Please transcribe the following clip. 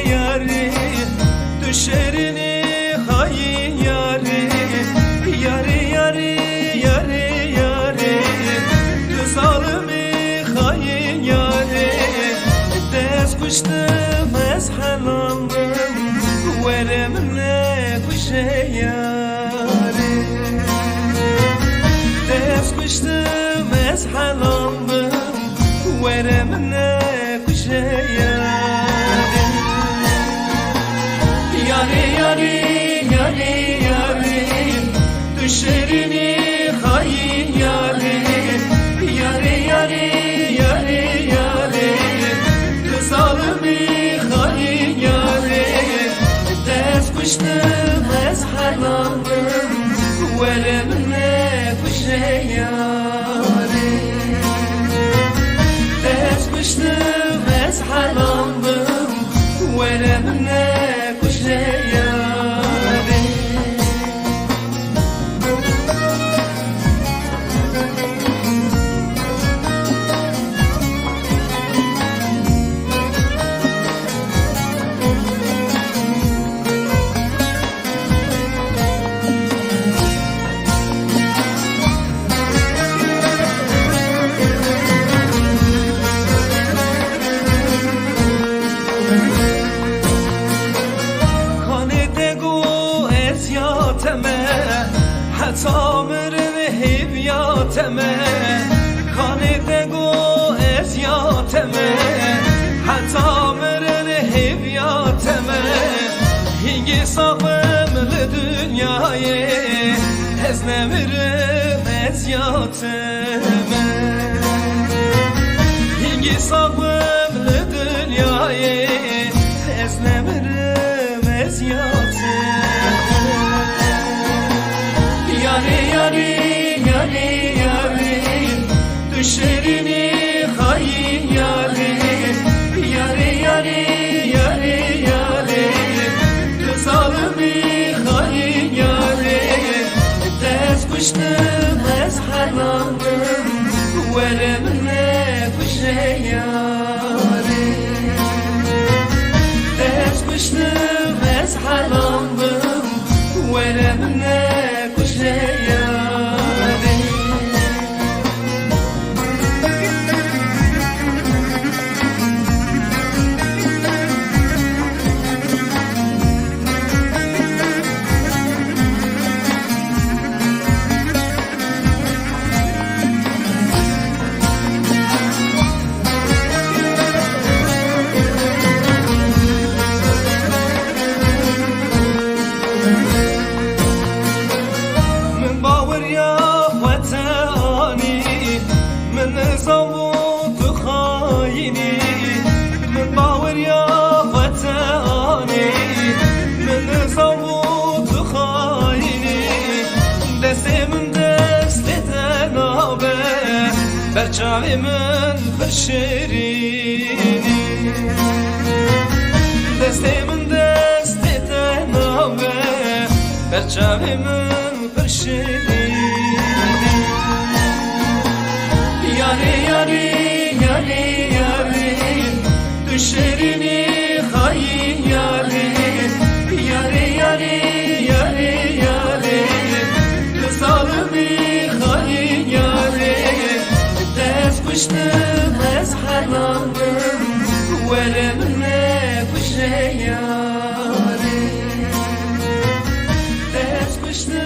yari düşerini hayin yari yari yari yari yari zalimi hayin yari dest kuştum ez halandım veremle kuşe yari dest kuştum ez halandım veremle kuşe yari yari yari yari yari düşerini hayin yari yari yari yari yari zalimi hayin yari dest kuştum ez halandım veremle kuşe yari dest kuştum ez halandım veremle kuşe yari Tamırın heviyateme Kanede go eziyateme Tamırın heviyateme Hingi sağımlı dünyayı Eznemirim eziyateme Hingi sağımlı dünyayı Eznemirim eziyateme yari yari yari yari düşerini hayin yari yari yari yari yari zalimi hayin yari dest kuştum ez halandım veremle kuşe yari dest kuştum ez halandım veremle Berçavimin bir şirini Desteğimin desteden abi Berçavimin bir şirini yari yari yari yari düşerini hayin yari yari yari yari yari zalimi hayin yari dest kuştum ez halandım veremle kuşe yari dest kuştum